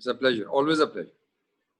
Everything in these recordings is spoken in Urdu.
It's a pleasure, always a pleasure.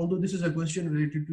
although this is a question related to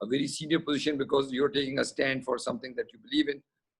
a very senior position because you're taking a stand for something that you believe in,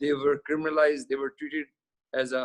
they were criminalized, they were treated as a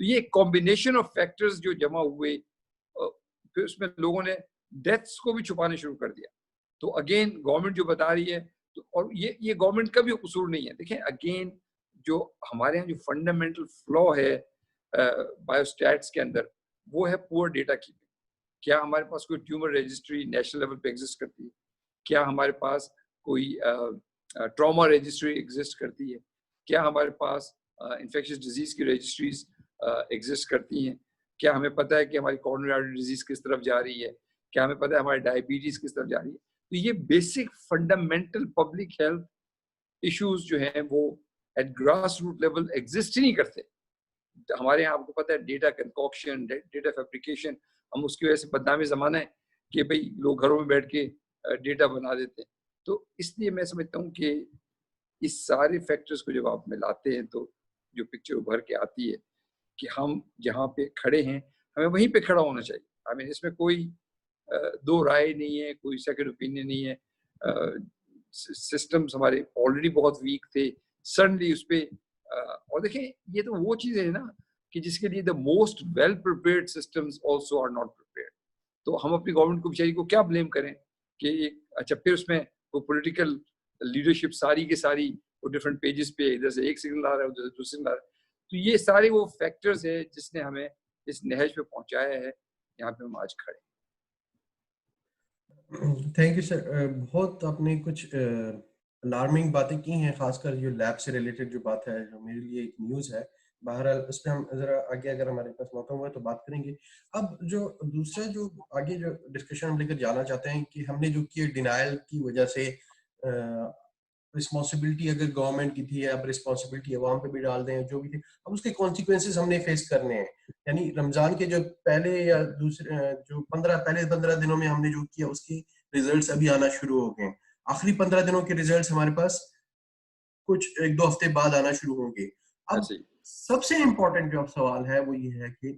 تو یہ کمبینیشن آف فیکٹرز جو جمع ہوئے, پھر اس میں لوگوں نے ڈیتھس کو بھی چھپانے شروع کر دیا. تو اگین گورنمنٹ جو بتا رہی ہے, تو اور یہ گورنمنٹ کا بھی قصور نہیں ہے. دیکھیں اگین جو ہمارے یہاں جو فنڈامنٹل فلو ہے بایوسٹیٹس کے اندر, وہ ہے پور ڈیٹا کیپنگ. کیا ہمارے پاس کوئی ٹیومر رجسٹری نیشنل لیول پہ ایگزسٹ کرتی ہے؟ کیا ہمارے پاس کوئی ٹراما رجسٹری ایگزسٹ کرتی ہے؟ کیا ہمارے پاس انفیکشس ڈیزیز کی رجسٹریز ایگزسٹ کرتی ہیں؟ کیا ہمیں پتہ ہے کہ ہماری کورونری آرٹری ڈیزیز کس طرف جا رہی ہے؟ کیا ہمیں پتہ ہے ہماری ڈائبٹیز کس طرف جا رہی ہے؟ تو یہ basic fundamental public health issues جو ہیں وہ at grass root level exist ہی نہیں کرتے. ہمارے یہاں آپ کو پتہ ہے ڈیٹا کنکوکشن, ڈیٹا فیبریکیشن, ہم اس کی وجہ سے بدنامی زمانہ ہے کہ بھئی لوگ گھروں میں بیٹھ کے ڈیٹا بنا دیتے ہیں. تو اس لیے میں سمجھتا ہوں کہ اس سارے فیکٹرز کو جب آپ ملاتے ہیں تو جو پکچر ابھر کے آتی ہے کہ ہم جہاں پہ کھڑے ہیں ہمیں وہیں پہ کھڑا ہونا چاہیے. اس میں کوئی دو رائے نہیں ہے, کوئی سیکنڈ اوپینین نہیں ہے. سسٹمز ہمارے آلریڈی بہت ویک تھے, سڈنلی اس پہ اور دیکھیں یہ تو وہ چیزیں ہیں نا کہ جس کے لیے the most well prepared systems also are not prepared. تو ہم اپنی گورنمنٹ کو بیچاری کو کیا بلیم کریں کہ اچھا پھر اس میں وہ پولیٹیکل لیڈرشپ ساری کی ساری وہ ڈفرینٹ پیجز پہ ادھر سے ایک سگنل آ رہا ہے ادھر سے دوسرا سگنل آ رہا ہے. تو یہ سارے وہ فیکٹرز ہیں جس نے ہمیں اس نہج پہ پہنچایا ہے یہاں پہ ہم آج کھڑے. Thank you sir. بہت آپ نے کچھ الارمنگ باتیں کی ہیں, خاص کر جو لیب سے ریلیٹڈ جو بات ہے جو میرے لیے ایک نیوز ہے. بہرحال اس پہ ہم ذرا آگے اگر ہمارے پاس موقع ہوا تو بات کریں گے. اب جو دوسرا جو آگے جو ڈسکشن ہم لے کر جانا چاہتے ہیں کہ ہم نے جو کی ڈینائل کی وجہ سے رسپانسبلٹی اگر گورنمنٹ کی تھی, اب رسپانسبلٹی عوام پہ بھی ڈال دیں جو بھی تھی, اب اس کے کانسیکوینسز ہم نے فیس کرنے ہیں. یعنی رمضان کے جو پہلے یا دوسرے جو 15 دنوں میں ہم نے جو کیا اس کی ریزلٹس ابھی آنا شروع ہو گئے ہیں. آخری 15 دنوں کے ریزلٹس ہمارے پاس کچھ 1-2 ہفتے بعد آنا شروع ہوں گے. اب سب سے امپورٹنٹ جو سوال ہے وہ یہ ہے کہ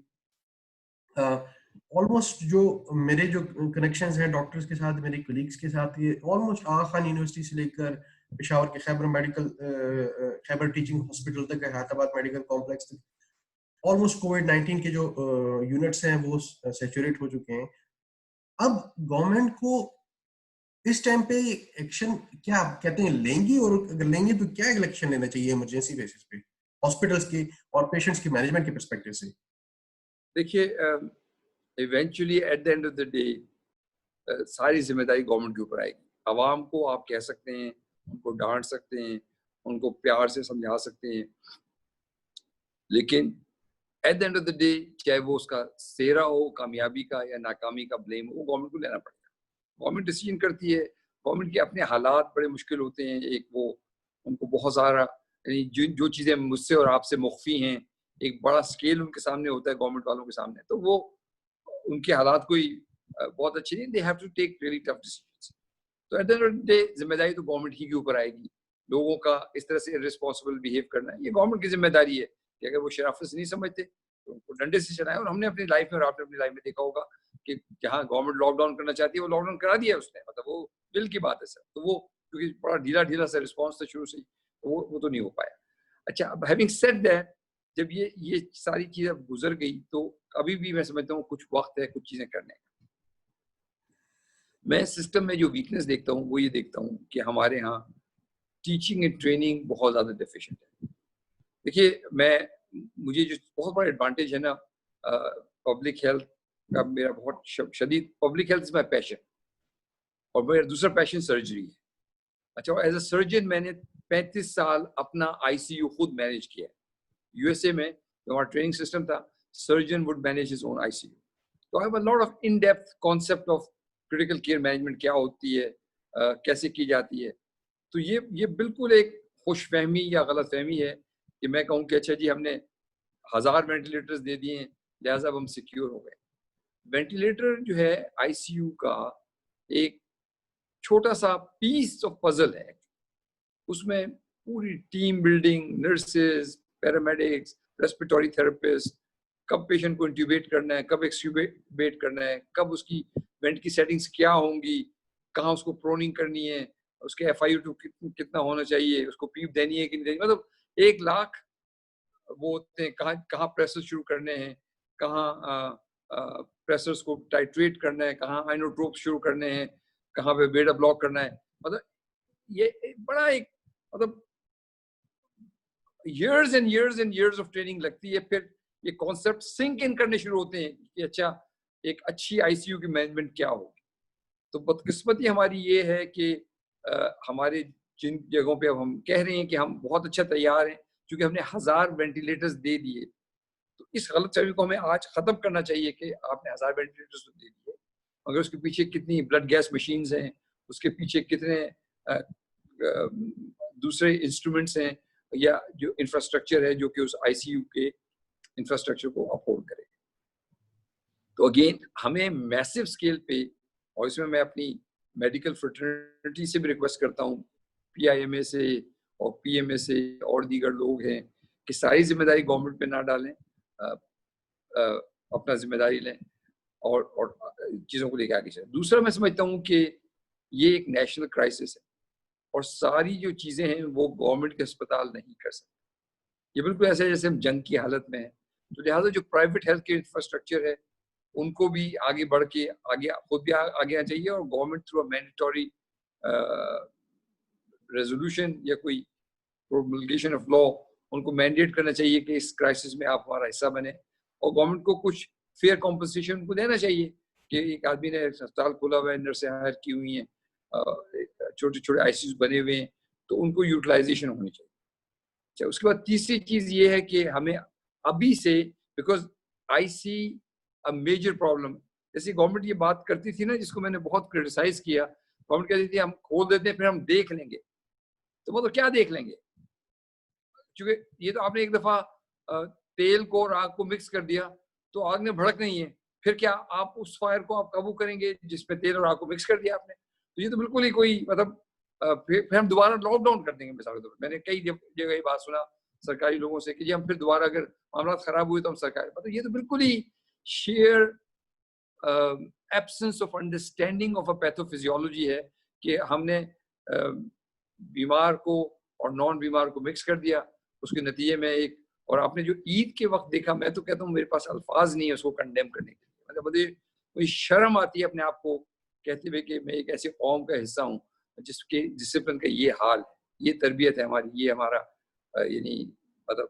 آلموسٹ جو میرے جو کنیکشنز ہیں ڈاکٹرز کے ساتھ, میرے کولیگس کے ساتھ, یہ آلموسٹ آغا خان یونیورسٹی سے لے کر پشاور کے خیبر ٹیچنگ ہاسپٹل تک, حیدرآباد میڈیکل کمپلیکس تک, آلموسٹ کووڈ-19 کے جو یونٹس ہیں وہ سیچوریٹ ہو چکے ہیں. اب گورنمنٹ کو اس ٹائم پہ ایکشن کیا کہتے ہیں لیں گی, اور اگر لیں گے تو کیا ایکشن لینا چاہیے ایمرجنسی بیسس پہ ہاسپٹلس کے اور پیشنٹس کے مینجمنٹ کے پرسپیکٹو سے؟ دیکھیے eventually at the end of the day ساری ذمہ داری گورنمنٹ کے اوپر آئے گی. عوام کو آپ کہہ سکتے ہیں, ان کو ڈانٹ سکتے ہیں, ان کو پیار سے سمجھا سکتے ہیں, لیکن at the end of the day چاہے وہ اس کا سیرا ہو کامیابی کا یا ناکامی کا بلیم ہو, وہ گورنمنٹ کو لینا پڑے گا. گورنمنٹ ڈیسیجن کرتی ہے, گورنمنٹ کے اپنے حالات بڑے مشکل ہوتے ہیں. ایک وہ ان کو بہت سارا یعنی جو چیزیں مجھ سے اور آپ سے مخفی ہیں, ایک بڑا اسکیل ان کے سامنے ہوتا ہے گورنمنٹ والوں کے سامنے, تو وہ ان کے حالات کوئی بہت اچھے نہیں. They have to take really tough decisions. تو at the end of the day ذمہ داری تو گورنمنٹ ہی کے اوپر آئے گی. لوگوں کا اس طرح سے ارسپانسبل بہیو کرنا ہے, یہ گورنمنٹ کی ذمہ داری ہے کہ اگر وہ شرافت سے نہیں سمجھتے تو ان کو ڈنڈے سے چلائیں. اور ہم نے اپنی لائف میں اور آپ نے اپنی لائف میں دیکھا ہوگا کہ جہاں گورنمنٹ لاک ڈاؤن کرنا چاہتی ہے وہ لاک ڈاؤن کرا دیا اس نے, مطلب وہ دل کی بات ہے سر. تو وہ کیونکہ بڑا ڈھیلا سا رسپانس تھا شروع سے ہی, تو وہ تو نہیں ہو پایا. اچھا, اب ہیونگ سیڈ دیٹ, جب یہ ساری چیزیں گزر گئی تو ابھی بھی میں سمجھتا ہوں کچھ وقت ہے کچھ چیزیں کرنے کا. میں سسٹم میں جو ویکنس دیکھتا ہوں وہ یہ دیکھتا ہوں کہ ہمارے ہاں ٹیچنگ اینڈ ٹریننگ بہت زیادہ ڈیفیشینٹ ہے. دیکھیے مجھے جو بہت بڑا ایڈوانٹیج ہے نا پبلک ہیلتھ کا, میرا بہت شدید پبلک ہیلتھ از مائی پیشن, اور میرا دوسرا پیشن سرجری ہے. اچھا, ایز اے سرجن میں نے 35 سال اپنا آئی سی یو خود مینیج کیا ہے. یو ایس اے میں جو ہمارا ٹریننگ سسٹم تھا, surgeon would manage his own ICU سی یو. تو I have a lot of in depth concept of critical care management کیا ہوتی ہے, کیسے کی جاتی ہے. تو یہ بالکل ایک خوش فہمی یا غلط فہمی ہے کہ میں کہوں کہ اچھا جی ہم نے 1000 وینٹیلیٹرز دے دیے ہیں لہٰذا اب ہم سیکیور ہو گئے. وینٹیلیٹر جو ہے آئی سی یو کا ایک چھوٹا سا پیس آف پزل ہے. اس میں پوری team building, nurses, paramedics, respiratory therapist, کب پیشنٹ کو انٹیوبیٹ کرنا ہے, کب ایکسٹیوبیٹ کرنا ہے, کب اس کی وینٹ کی سیٹنگز کیا ہوں گی, کہاں اس کو پروننگ کرنی ہے, اس کے FiO2 کتنا ہونا چاہیے, اس کو پیپ دینی ہے کہ نہیں دینی, مطلب 1 لاکھ وہ ہوتے ہیں کہاں کہاں پریسر شروع کرنے ہیں, کہاں پریسرز کو ٹائٹریٹ کرنا ہے, کہاں آئنوٹروپ شروع کرنے ہیں, کہاں پہ بیٹا بلاک کرنا ہے. مطلب یہ بڑا ایک مطلب years and years and years of training لگتی ہے. پھر یہ کانسیپٹ سنک ان کرنے شروع ہوتے ہیں کہ اچھا ایک اچھی آئی سی یو کی مینجمنٹ کیا ہوگی. تو بدقسمتی ہماری یہ ہے کہ ہمارے جن جگہوں پہ اب ہم کہہ رہے ہیں کہ ہم بہت اچھا تیار ہیں کیونکہ ہم نے 1000 وینٹیلیٹرز دے دیے, تو اس غلط فہمی کو ہمیں آج ختم کرنا چاہیے کہ آپ نے 1000 وینٹیلیٹرز تو دے دیے, مگر اس کے پیچھے کتنی بلڈ گیس مشینز ہیں, اس کے پیچھے کتنے دوسرے انسٹرومنٹس ہیں یا جو انفراسٹرکچر ہے جو کہ اس آئی سی یو کے انفراسٹرکچر کو اپہولڈ کرے. تو اگین ہمیں میسو اسکیل پہ, اور اس میں اپنی میڈیکل فرٹرنیٹی سے بھی ریکویسٹ کرتا ہوں, پی آئی ایم اے سے اور پی ایم اے سے اور دیگر لوگ ہیں, کہ ساری ذمہ داری گورنمنٹ پہ نہ ڈالیں, اپنا ذمہ داری لیں اور چیزوں کو لے کے آگے چلیں. دوسرا میں سمجھتا ہوں کہ یہ ایک نیشنل کرائسس ہے اور ساری جو چیزیں ہیں وہ گورنمنٹ کے اسپتال نہیں کر سکتے. یہ بالکل ایسا ہے جیسے ہم جنگ کی حالت میں ہیں. تو لہٰذا جو پرائیویٹ ہیلتھ کیئر انفراسٹرکچر ہے ان کو بھی آگے بڑھ کے آگے خود بھی آگے آنا چاہیے, اور گورنمنٹ تھرو مینڈیٹوری ریزولوشن یا کوئی پروملگیشن آف لا ان کو مینڈیٹ کرنا چاہیے کہ اس کرائسس میں آپ ہمارا حصہ بنے, اور گورنمنٹ کو کچھ فیئر کمپنسیشن کو دینا چاہیے کہ ایک آدمی نے اسپتال کھولا ہوا ہے, نرسیں ہائر کی ہوئی ہیں, چھوٹے چھوٹے آئی سی یوز بنے ہوئے ہیں, تو ان کو یوٹیلائزیشن ہونی چاہیے. اچھا, اس کے بعد تیسری چیز یہ ہے کہ ہمیں ابھی سے, because I see a major problem, جیسے گورنمنٹ یہ بات کرتی تھی نا جس کو میں نے بہت کرٹیسائز کیا, گورنمنٹ کہتی تھی ہم کھول دیتے ہیں پھر ہم دیکھ لیں گے. تو وہ تو کیا دیکھ لیں گے, چونکہ یہ تو آپ نے ایک دفعہ تیل کو اور آگ کو مکس کر دیا تو آگ نے بھڑک نہیں ہے, پھر کیا آپ اس فائر کو آپ قابو کریں گے جس میں تیل اور آگ کو مکس کر دیا آپ نے؟ تو یہ تو بالکل ہی کوئی مطلب پھر ہم دوبارہ لاک ڈاؤن کر دیں گے. مثال کے طور پر میں نے کئی جگہ یہ بات سنا سرکاری لوگوں سے کہ جی ہم پھر دوبارہ اگر معاملات خراب ہوئے تو ہم سرکاری, مطلب یہ تو بالکل ہی sheer absence of understanding of a pathophysiology ہے کہ ہم نے بیمار کو اور نان بیمار کو مکس کر دیا. اس کے نتیجے میں ایک, اور آپ نے جو عید کے وقت دیکھا, میں تو کہتا ہوں میرے پاس الفاظ نہیں ہے اس کو کنڈیم کرنے کے لیے. مطلب مجھے کوئی شرم آتی ہے اپنے آپ کو کہتے ہوئے کہ میں ایک ایسے قوم کا حصہ ہوں جس کے ڈسپلن کا یہ حال ہے, یہ تربیت ہے ہماری, یہ ہمارا یعنی مطلب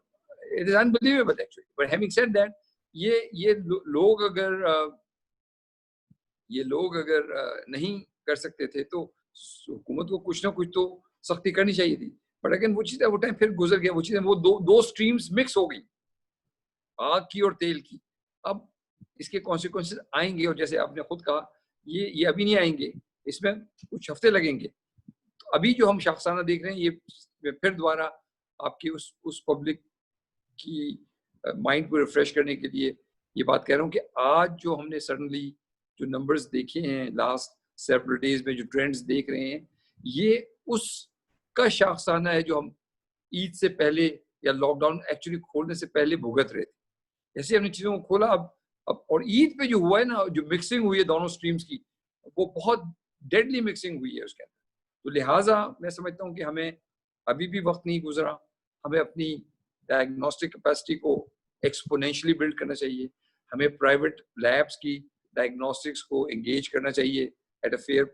it is unbelievable actually. But having said that, یہ لوگ اگر نہیں کر سکتے تھے تو حکومت کو کچھ نہ کچھ تو سختی کرنی چاہیے تھی. بٹ اگین وہ چیزیں وہ ٹائم پھر گزر گیا, وہ چیزیں وہ دو اسٹریمز مکس ہو گئی, آگ کی اور تیل کی. اب اس کے کانسیکوینسز آئیں گے, اور جیسے آپ نے خود کہا یہ ابھی نہیں آئیں گے, اس میں کچھ ہفتے لگیں گے. تو ابھی جو ہم شاخسانہ دیکھ رہے ہیں یہ پھر دوبارہ آپ کی اس پبلک کی مائنڈ کو ریفریش کرنے کے لیے یہ بات کہہ رہا ہوں کہ آج جو ہم نے سڈنلی جو نمبرز دیکھے ہیں لاسٹ سیورل ڈیز میں, جو ٹرینڈز دیکھ رہے ہیں, یہ اس کا شاخسانہ ہے جو ہم عید سے پہلے یا لاک ڈاؤن ایکچولی کھولنے سے پہلے بھگت رہے تھے. جیسے ہم نے چیزوں کو کھولا اب اور عید پہ جو ہوا ہے نا, جو مکسنگ ہوئی ہے دونوں سٹریمز کی, وہ بہت ڈیڈلی مکسنگ ہوئی ہے اس کے اندر. تو لہٰذا میں سمجھتا ہوں کہ ہمیں ابھی بھی وقت نہیں گزرا, ہمیں اپنی ڈائگنوسٹک کیپیسٹی کو ایکسپونینشلی بلڈ کرنا چاہیے. ہمیں پرائیویٹ لیبس کی ڈائگنوسٹکس کو انگیج کرنا چاہیے at a fair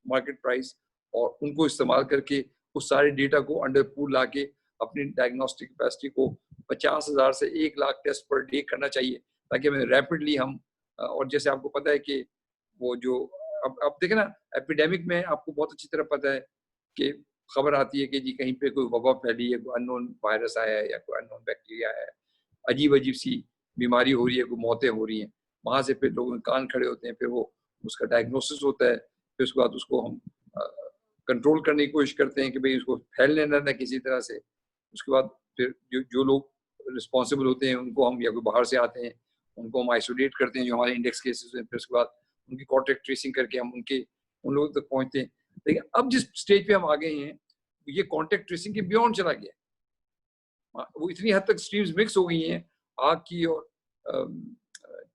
market price, اور ان کو استعمال کر کے اس سارے ڈیٹا کو انڈر پول لا کے اپنی ڈائگنوسٹک کیپیسٹی کو 50,000 سے 1,00,000 ٹیسٹ پر ڈے کرنا چاہیے, تاکہ ہمیں ریپڈلی ہم, اور جیسے آپ کو پتہ ہے کہ وہ جو اب دیکھیں نا ایپیڈیمک میں آپ کو بہت اچھی طرح پتہ ہے کہ خبر آتی ہے کہ جی کہیں پہ کوئی وبا پھیلی ہے, کوئی ان نون وائرس آیا ہے یا کوئی ان نون بیکٹیریا آیا ہے, عجیب عجیب سی بیماری ہو رہی ہے, کوئی موتیں ہو رہی ہیں. وہاں سے پھر لوگ کان کھڑے ہوتے ہیں, پھر وہ اس کا ڈائگنوسس ہوتا ہے, پھر اس کے بعد اس کو ہم کنٹرول کرنے کی کوشش کرتے ہیں کہ بھئی اس کو پھیلنے نہ کسی طرح سے. اس کے بعد پھر جو لوگ رسپانسبل ہوتے ہیں ان کو ہم, یا کوئی باہر سے آتے ہیں ان کو ہم آئسولیٹ کرتے ہیں جو ہمارے انڈیکس کیسز ہیں, پھر اس کے بعد ان کی کانٹیکٹ ٹریسنگ کر کے ہم ان لوگوں تک پہنچتے ہیں. لیکن اب جس اسٹیج پہ ہم آ گئے ہیں یہ کانٹیکٹ ٹریسنگ کے بیونڈ چلا گیا, وہ اتنی حد تک اسٹریمز مکس ہو گئی ہیں آگ کی اور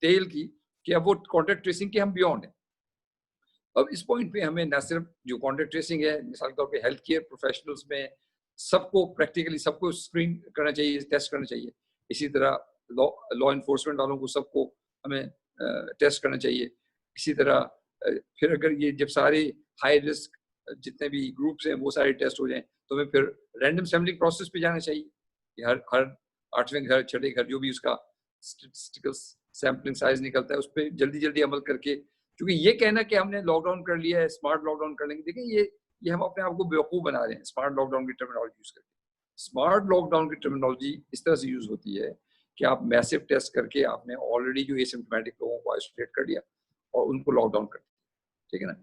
تیل کی کہ اب وہ کانٹیکٹ ٹریسنگ کے ہم بیونڈ ہیں. اب اس پوائنٹ پہ ہمیں نہ صرف جو کانٹیکٹ ٹریسنگ ہے, مثال کے طور پہ ہیلتھ کیئر پروفیشنلز میں سب کو پریکٹیکلی سب کو اسکرین کرنا چاہیے, ٹیسٹ کرنا چاہیے, اسی طرح لا انفورسمنٹ والوں کو سب کو ہمیں ٹیسٹ کرنا چاہیے. اسی طرح پھر اگر یہ جب سارے ہائی رسک جتنے بھی گروپس ہیں وہ سارے ٹیسٹ ہو جائیں تو ہمیں پھر رینڈم سیمپلنگ پروسیس پہ جانا چاہیے کہ ہر 8ویں گھر 6ٹھے گھر جو بھی اس کا اسٹیٹسٹیکل سیمپلنگ سائز نکلتا ہے اس پہ جلدی جلدی عمل کر کے. کیونکہ یہ کہنا کہ ہم نے لاک ڈاؤن کر لیا ہے, اسمارٹ لاک ڈاؤن کر لیں گے, دیکھیں یہ ہم اپنے آپ کو بیوقوف بنا رہے ہیں اسمارٹ لاک ڈاؤن کی ٹرمینالوجی یوز کر کے. اسمارٹ لاک ڈاؤن کی ٹرمینالوجی اس طرح سے یوز ہوتی ہے کہ آپ میسو ٹیسٹ کر کے آپ نے آلریڈی جو ایسمپٹومیٹک لوگوں کو آئسولیٹ کر دیا اور ان کو لاک ڈاؤن کر دیا, ٹھیک ہے نا.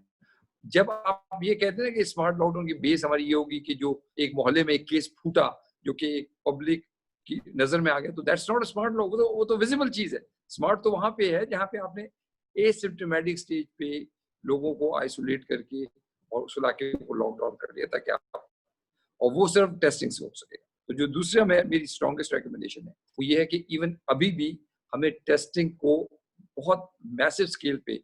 جب آپ یہ کہتے ہیں کہ اسمارٹ لاک ڈاؤن کی بیس ہماری یہ ہوگی کہ جو ایک محلے میں ایک کیس پھوٹا جو کہ ایک پبلک کی نظر میں آ گیا, تو دیٹس ناٹ اسمارٹ لاک, وہ تو ویزیبل چیز ہے. اسمارٹ تو وہاں پہ ہے جہاں پہ آپ نے ایسمپٹومیٹک اسٹیج پہ لوگوں کو آئسولیٹ کر کے اور اس علاقے کو لاک ڈاؤن کر دیا تاکہ آپ, اور وہ صرف ٹیسٹنگ سے ہو سکے. تو جو دوسرا میری اسٹرانگسٹ ریکمنڈیشن ہے وہ یہ ہے کہ ایون ابھی بھی ہمیں ٹیسٹنگ کو بہت میسو اسکیل پہ,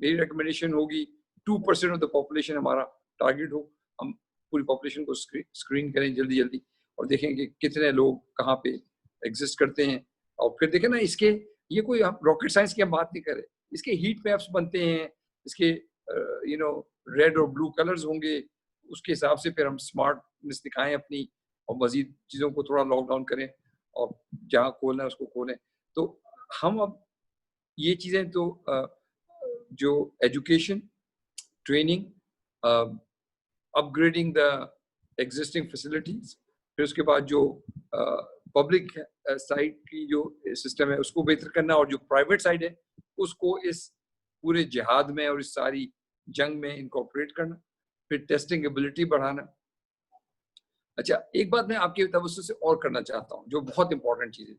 میری ریکمنڈیشن ہوگی 2% آف دا پاپولیشن ہمارا ٹارگیٹ ہو, ہم پوری پاپولیشن کو اسکرین کریں جلدی جلدی اور دیکھیں کہ کتنے لوگ کہاں پہ ایگزسٹ کرتے ہیں. اور پھر دیکھیں نا اس کے یہ کوئی راکٹ سائنس کی ہم بات نہیں کر رہے, اس کے ہیٹ میپس بنتے ہیں, اس کے ریڈ اور بلو کلرز ہوں گے, اس کے حساب سے پھر ہم اسمارٹنس دکھائیں اپنی اور مزید چیزوں کو تھوڑا لاک ڈاؤن کریں اور جہاں کھولنا ہے اس کو کھولیں. تو ہم اب یہ چیزیں تو جو ایجوکیشن, ٹریننگ, اپ گریڈنگ دا ایگزسٹنگ فیسلٹیز, پھر اس کے بعد جو پبلک سائڈ کی جو سسٹم ہے اس کو بہتر کرنا, اور جو پرائیویٹ سائڈ ہے اس کو اس پورے جہاد میں اور اس ساری جنگ میں انکارپوریٹ کرنا, پھر ٹیسٹنگ ایبلٹی بڑھانا. اچھا ایک بات میں آپ کے توسط سے اور کرنا چاہتا ہوں جو بہت امپورٹنٹ چیز ہے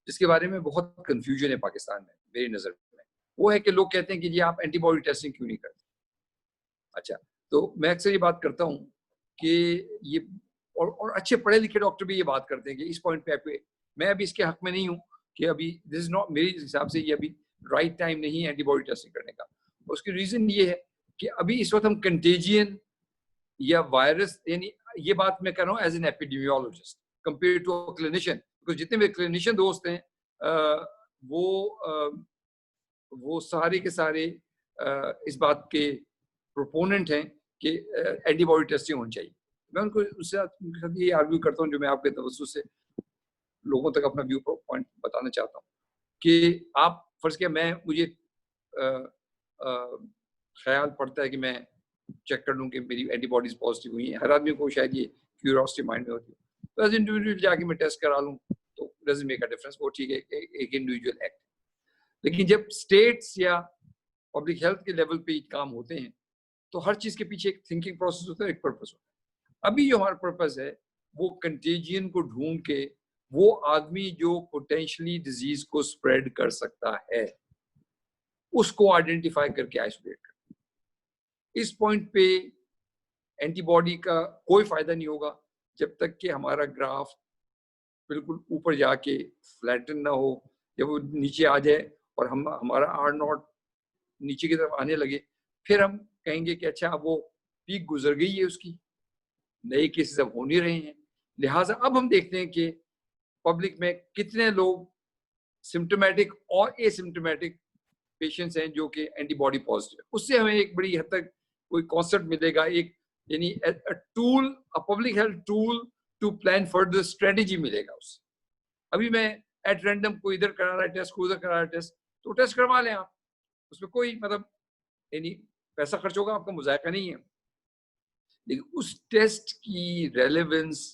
جس کے بارے میں بہت کنفیوژن ہے پاکستان میں میری نظر میں, وہ ہے کہ لوگ کہتے ہیں کہ جی آپ اینٹی باڈی ٹیسٹنگ کیوں نہیں کرتے. اچھا تو میں اکثر یہ بات کرتا ہوں کہ یہ اور اچھے پڑھے لکھے ڈاکٹر بھی یہ بات کرتے ہیں کہ اس پوائنٹ پہ میں ابھی اس کے حق میں نہیں ہوں کہ ابھی دس از ناٹ, میرے حساب سے یہ ابھی رائٹ ٹائم نہیں ہے اینٹی باڈی ٹیسٹنگ کرنے کا. اس کی ریزن یہ ہے کہ ابھی اس وقت ہم کنٹیجین یا وائرس, یعنی یہ بات میں کر رہا ہوں as an epidemiologist compare to clinician, because جتنے بھی کلینیشین دوست ہیں وہ سارے کے سارے اس بات کے پروپوننٹ ہیں کہ اینٹی باڈی ٹیسٹنگ ہونی چاہیے. میں ان کو اس سے یہ آرگیو کرتا ہوں جو میں آپ کے توسط سے لوگوں تک اپنا ویو پوائنٹ بتانا چاہتا ہوں کہ آپ فرض کیا مجھے خیال پڑتا ہے کہ میں چیک کر لوں کہ میری اینٹی باڈیز پازیٹیو ہوئی ہیں. ہر آدمی کو شاید یہ کیوریوسٹی مائنڈ میں ہوتی ہے, تو ایز انڈیویجول جا کے میں ٹیسٹ کرا لوں تو ڈزنٹ میک اے ڈفرنس, وہ ٹھیک ہے ایک انڈیویجول ایکٹ. لیکن جب اسٹیٹس یا پبلک ہیلتھ کے لیول پہ کام ہوتے ہیں تو ہر چیز کے پیچھے ایک تھنکنگ پروسیس ہوتا ہے, ایک پرپز ہوتا ہے. ابھی جو ہمارا پرپز ہے وہ کنٹیجین کو ڈھونڈ کے وہ آدمی جو پوٹینشلی ڈیزیز کو اسپریڈ کر سکتا ہے اس کو آئیڈینٹیفائی کر کے آئسولیٹ کرنا. اس پوائنٹ پہ اینٹی باڈی کا کوئی فائدہ نہیں ہوگا جب تک کہ ہمارا گراف بالکل اوپر جا کے فلیٹن نہ ہو, جب وہ نیچے آ جائے اور ہمارا آر ناٹ نیچے کی طرف آنے لگے, پھر ہم کہیں گے کہ اچھا اب وہ پیک گزر گئی ہے, اس کی نئے کیسز اب ہو نہیں رہے ہیں. لہٰذا اب ہم دیکھتے ہیں کہ پبلک میں کتنے لوگ سمپٹومیٹک اور اے سمپٹومیٹک پیشنٹس ہیں جو کہ اینٹی باڈی پازیٹیو ہے. اس سے ہمیں ایک بڑی حد تک کوئی کانسیپٹ ملے گا, ایک یعنی tool, public health tool to plan further strategy ملے گا اس سے. ابھی میں ایٹ رینڈم کوئی ادھر کرا رہا ہے ٹیسٹ, کوئی ادھر کرا رہا ہے ٹیسٹ, تو ٹیسٹ کروا لیں آپ, اس میں کوئی مطلب یعنی پیسہ خرچ ہوگا, آپ کا مذائقہ نہیں ہے. لیکن اس ٹیسٹ کی relevance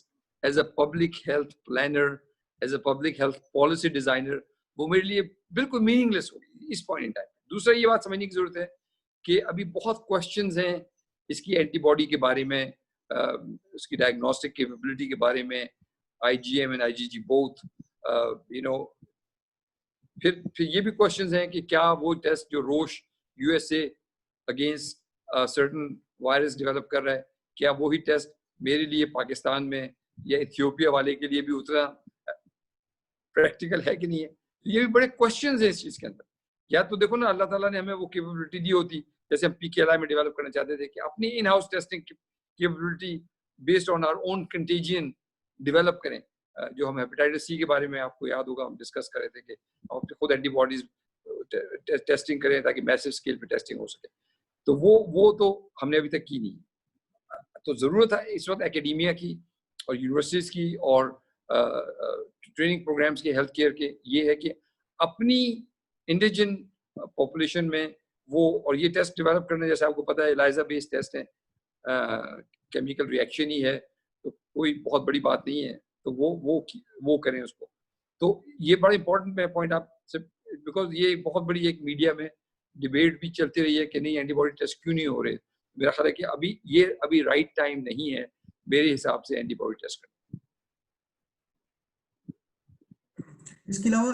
as a public health planner, as a public health policy designer, وہ میرے لیے بالکل میننگ لیس ہوگی اس پوائنٹ ان ٹائم. دوسرا یہ بات سمجھنے کی ضرورت ہے کہ ابھی بہت کوشچنز ہیں اس کی اینٹی باڈی کے بارے میں, اس کی ڈائگنوسٹک کیپیبلٹی کے بارے میں, I G M and I G G both, پھر یہ بھی کوشچنز ہیں کہ کیا وہ ٹیسٹ جو روش U S a against certain virus develop کر رہا ہے, کیا وہی ٹیسٹ میرے لیے پاکستان میں یا ایتھیوپیا والے کے لیے بھی اتنا پریکٹیکل ہے کہ نہیں ہے. یہ بھی بڑے کوشچنز ہیں اس چیز کے اندر. یا تو دیکھو نا, اللہ تعالیٰ نے ہمیں وہ کیپیبلٹی دی ہوتی, جیسے ہم پی کے ایل آئی میں ڈیولپ کرنا چاہتے تھے کہ اپنی in house testing capability based on our own contagion develop کریں, جو ہم ہیپیٹائٹس سی کے بارے میں آپ کو یاد ہوگا ہم ڈسکس کر رہے تھے کہ ہم خود اینٹی باڈیز ٹیسٹنگ کریں تاکہ میسو اسکیل پہ ٹیسٹنگ ہو سکے, تو وہ تو ہم نے ابھی تک کی نہیں. تو ضرورت ہے اس وقت اکیڈیمیا کی اور یونیورسٹیز کی اور ٹریننگ پروگرامس کے ہیلتھ کیئر کے, یہ ہے کہ اپنی انڈیجن پاپولیشن میں وہ, اور یہ ٹیسٹ ڈیولپ کرنا, جیسے آپ کو پتا ہے ELISA بیس ٹیسٹ ہیں, کیمیکل ریئیکشن ہی ہے, تو کوئی بہت بڑی بات نہیں ہے, تو وہ کریں اس کو. تو یہ بڑا امپورٹنٹ میں پوائنٹ آپ سے, بیکاز یہ بہت بڑی ایک میڈیا میں ڈبیٹ بھی چلتی رہی ہے کہ نہیں اینٹی باڈی ٹیسٹ کیوں نہیں ہو رہے. میرا خیال ہے کہ ابھی رائٹ ٹائم نہیں ہے میرے حساب سے اینٹی باڈی ٹیسٹ کرنا. اس کے علاوہ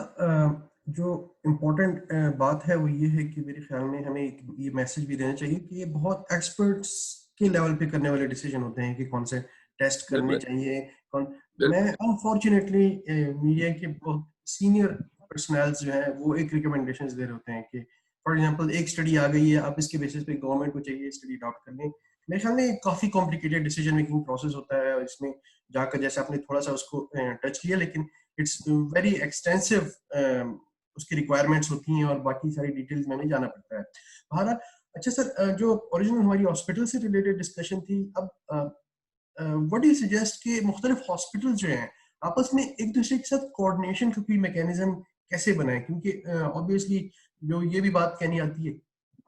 جو امپورٹنٹ بات ہے وہ یہ ہے کہ میرے خیال میں ہمیں یہ میسج بھی دینا چاہیے کہ یہ بہت ایکسپرٹس کے لیول پہ کرنے والے ڈیسیجن ہوتے ہیں کہ کون سے ٹیسٹ کرنے چاہیے. میں انفارچونیٹلی میڈیا کے بہت سینئر پرسنلز جو ہیں وہ ایک ریکمنڈیشنز دے رہے ہوتے ہیں کہ فار ایگزامپل ایک اسٹڈی آ گئی ہے, آپ اس کے بیسس پہ گورنمنٹ کو چاہیے اسٹڈی اڈاپٹ کر لیں. میرے خیال میں کافی کمپلیکیٹڈ ڈیسیجن میکنگ پروسیس ہوتا ہے, اور اس میں جا کر جیسے آپ نے تھوڑا سا اس کو ٹچ کیا, لیکن اٹس ویری ایکسٹینسو اس کی ریکوائرمنٹس ہوتی ہیں اور باقی ساری ڈیٹیلز میں ہمیں جانا پڑتا ہے. بہرحال اچھا سر, جو اوریجنل ہماری ہاسپٹل سے ریلیٹڈ ڈسکشن تھی, اب وٹ ڈو یو سجیسٹ کہ مختلف ہاسپٹل جو ہیں آپس میں ایک دوسرے کے ساتھ کوآرڈینیشن کا کوئی میکینزم کیسے بنائیں, کیونکہ آبویسلی جو یہ بھی بات کہنی آتی ہے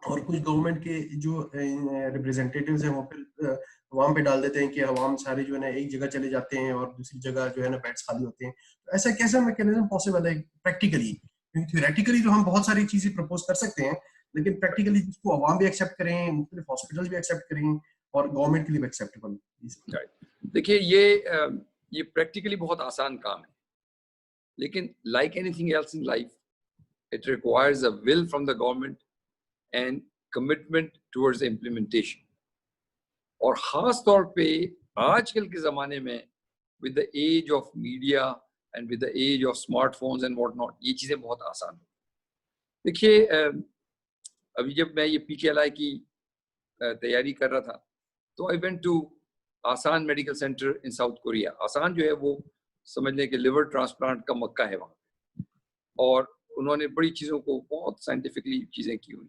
اور کچھ گورنمنٹ کے جو ریپرزینٹیٹیوز ہیں وہ پھر عوام پہ ڈال دیتے ہیں کہ عوام سارے جو ہے نا ایک جگہ چلے جاتے ہیں اور دوسری جگہ جو ہے نا بیڈس خالی ہوتے ہیں. تو ایسا کیسا میکینزم پاسبل ہے پریکٹیکلی, کیونکہ تھیوریٹیکلی تو ہم بہت ساری چیزیں پرپوز کر سکتے ہیں, لیکن پریکٹیکلی جس کو عوام بھی ایکسیپٹ کریں, مختلف ہاسپٹل بھی ایکسیپٹ کریں اور گورنمنٹ کے لیے بھی ایکسیپٹیبل. دیکھیے یہ پریکٹیکلی بہت آسان کام ہے, لیکن like any thing else in life it requires a will from the government and commitment towards implementation. اور خاص طور پہ آج کل کے زمانے میں with the age of media and with the age of smart phones and what not, یہ چیزیں بہت آسان ہیں. دیکھیے ابھی جب میں یہ PKLI کی تیاری کر رہا تھا تو آئی وینٹ ٹو آسان medical centre in South Korea. آسان جو ہے وہ سمجھ لیں کہ لیور ٹرانسپلانٹ کا مکہ ہے وہاں, اور انہوں نے بڑی چیزوں کو بہت سائنٹیفکلی چیزیں کی ہوئی.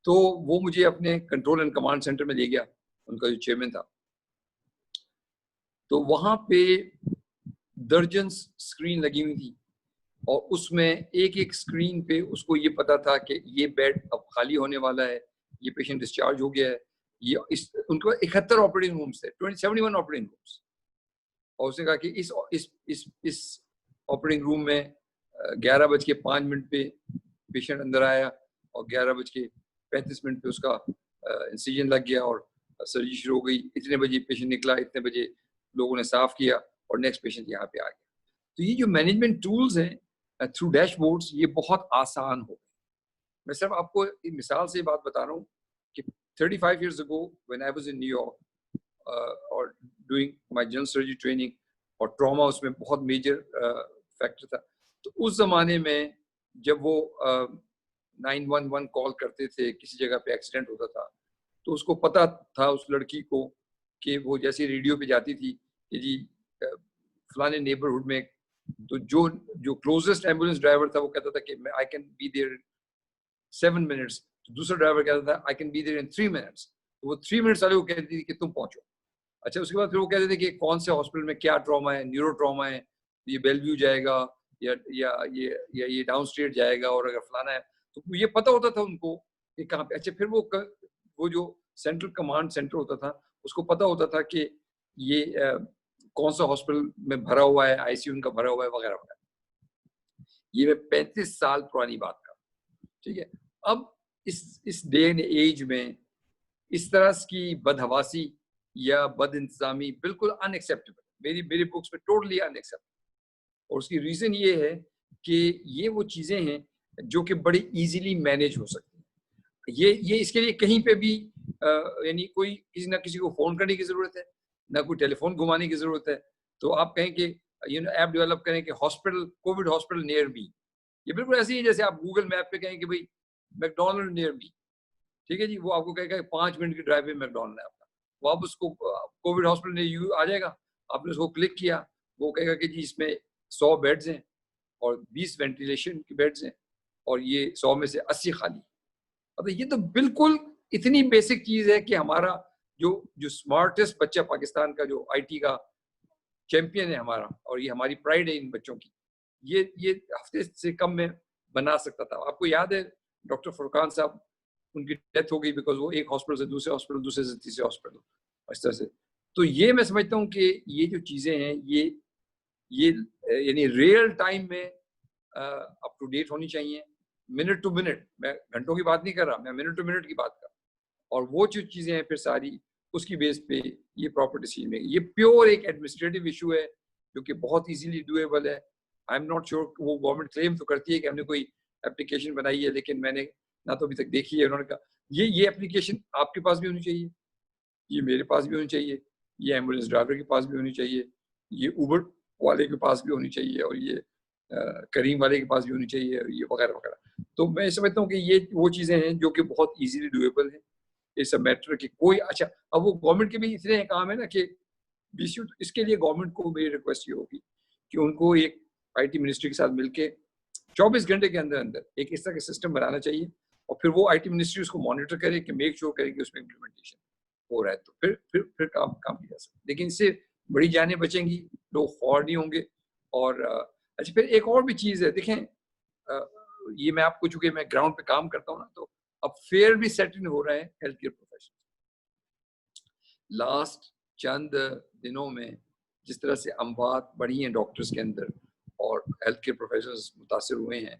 تو وہ مجھے اپنے کنٹرول اینڈ کمانڈ سینٹر میں لے گیا, ان کا جو چیئرمین تھا. تو وہاں پہ درجنز اسکرین لگی ہوئی تھی, اور اس میں ایک ایک اسکرین پہ اس کو یہ پتا تھا کہ یہ بیڈ اب خالی ہونے والا ہے, یہ پیشنٹ ڈسچارج ہو گیا ہے. یہ ان کو 71 آپریٹنگ رومس تھے, 71 آپریٹنگ رومس, اور اس نے کہا کہ اس آپریٹنگ روم میں 11:05 پہ پیشنٹ اندر آیا اور 11:35 پہ اس کا انسیجن لگ گیا اور سرجری شروع ہو گئی. اتنے بجے پیشنٹ نکلا, اتنے بجے لوگوں نے صاف کیا اور نیکسٹ پیشنٹ یہاں پہ آ گیا. تو یہ جو مینجمنٹ ٹولز ہیں تھرو ڈیش بورڈس, یہ بہت آسان ہو گئے. میں صرف آپ کو مثال سے بات بتا رہا ہوں کہ 35 years ago when I was in New York or doing my general surgery training, اور ٹراما اس میں بہت میجر فیکٹر تھا. تو اس زمانے میں جب وہ 911 کال کرتے تھے, کسی جگہ پہ ایکسیڈنٹ ہوتا تھا, تو اس کو پتا تھا اس لڑکی کو کہ وہ جیسے ریڈیو پہ جاتی تھی کہ جی فلانے نیبرہڈ میں, تو جو کلوزسٹ ایمبولینس ڈرائیور تھا وہ کہتا تھا کہ I can be there 7 minutes, تو دوسرا ڈرائیور کہتا تھا I can be there in 3 minutes. تو وہ 3 minutes والے کو کہتی تھی کہ تم پہنچو. اچھا, اس کے بعد پھر وہ کہتے تھے کہ کون سے ہاسپٹل میں کیا ٹراما ہے, نیورو ٹراما ہے, یہ بیل ویو جائے گا یا یہ ڈاؤن اسٹریٹ جائے گا, اور اگر فلانا ہے تو یہ پتا ہوتا تھا ان کو کہ کہاں پہ. اچھا, پھر وہ جو سینٹرل کمانڈ سینٹر ہوتا تھا اس کو پتا ہوتا تھا کہ یہ کون سا ہاسپٹل میں بھرا ہوا ہے, آئی سی یو ان کا بھرا ہوا ہے وغیرہ وغیرہ. یہ 35 سال پرانی بات کا, ٹھیک ہے. اب اس ڈے اینڈ ایج میں اس طرح کی بدحواسی یا بد انتظامی بالکل ان ایکسیپٹیبل, میری بکس میں ٹوٹلی ان ایکسیپٹیبل. اور اس کی ریزن یہ ہے کہ یہ وہ چیزیں ہیں جو کہ بڑی ایزیلی مینیج ہو سکتی ہیں. یہ اس کے لیے کہیں پہ بھی یعنی کوئی کسی نہ کسی کو فون کرنے کی ضرورت ہے, نہ کوئی ٹیلی فون گھمانے کی ضرورت ہے. تو آپ کہیں کہ ایپ ڈیولپ کریں کہ ہاسپٹل, کووڈ ہاسپٹل نیئر می. یہ بالکل ایسے ہی جیسے آپ گوگل میپ پہ کہیں کہ بھائی میکڈونلڈ نیئر می, ٹھیک ہے جی, وہ آپ کو کہے گا کہ 5 منٹ کی ڈرائیو میں میکڈونلڈ ہے آپ کا. وہ آپ اس کو کووڈ ہاسپٹل نیئر یو آ جائے گا, آپ نے اس کو کلک کیا, وہ کہے گا کہ جی اس میں 100 بیڈز ہیں اور 20 وینٹیلیشن کے بیڈز ہیں اور یہ 100 میں سے 80 خالی. مطلب یہ تو بالکل اتنی بیسک چیز ہے کہ ہمارا جو اسمارٹسٹ بچہ پاکستان کا جو آئی ٹی کا چیمپئن ہے ہمارا, اور یہ ہماری پرائڈ ہے ان بچوں کی, یہ ہفتے سے کم میں بنا سکتا تھا. آپ کو یاد ہے ڈاکٹر فرقان صاحب, ان کی ڈیتھ ہو گئی بیکاز وہ ایک ہاسپٹل سے دوسرے ہاسپٹل, دوسرے سے تیسرے ہاسپٹل, اس طرح سے. تو یہ میں سمجھتا ہوں کہ یہ جو چیزیں ہیں یہ یعنی ریئل ٹائم میں اپ ٹو ڈیٹ ہونی چاہیے, منٹ ٹو منٹ. میں گھنٹوں کی بات نہیں کر رہا, میں منٹ ٹو منٹ کی بات کر رہا ہوں. اور وہ جو چیزیں ہیں پھر ساری اس کی بیس پہ یہ پراپر ڈیسیجن میکنگ. یہ پیور ایک ایڈمنسٹریٹو ایشو ہے جو کہ بہت ایزیلی ڈویبل ہے. آئی ایم ناٹ شیور, وہ گورنمنٹ کلیم تو کرتی ہے کہ ہم نے کوئی اپلیکیشن بنائی ہے, لیکن میں نے نہ تو ابھی تک دیکھی ہے. انہوں نے کہا یہ اپلیکیشن آپ کے پاس بھی ہونی چاہیے, یہ میرے پاس بھی ہونی چاہیے, یہ ایمبولینس ڈرائیور کے پاس بھی ہونی چاہیے, یہ اوبر والے کے پاس بھی ہونی چاہیے, اور یہ کریم والے کے پاس بھی ہونی چاہیے, اور یہ وغیرہ وغیرہ. تو میں سمجھتا ہوں کہ یہ وہ چیزیں ہیں جو کہ بہت ایزیلی ڈویبل ہیں. اٹس اے میٹر کہ کوئی اچھا, اب وہ گورنمنٹ کے بھی اتنے کام ہے نا کہ اس کے لیے گورنمنٹ کو میری ریکویسٹ یہ ہوگی کہ ان کو ایک آئی ٹی منسٹری کے ساتھ مل کے 24 گھنٹے کے اندر اندر ایک اس طرح کا سسٹم بنانا چاہیے, اور پھر وہ آئی ٹی منسٹری اس کو مانیٹر کرے کہ میک شور کرے کہ اس میں امپلیمنٹیشن ہو رہا ہے, تو پھر کام کیا جا سکتا ہے. لیکن اس سے بڑی جانیں بچیں گی, لوگ خوار نہیں ہوں گے. اور اچھا پھر ایک اور بھی چیز ہے, دیکھیں یہ میں آپ کو, چونکہ میں گراؤنڈ پہ کام کرتا ہوں نا, تو اب فیئر بھی سیٹ ان ہو رہا ہے ہیلتھ کیئر پروفیشن. لاسٹ چند دنوں میں جس طرح سے اموات بڑھی ہیں ڈاکٹرز کے اندر اور ہیلتھ کیئر پروفیشنلز متاثر ہوئے ہیں,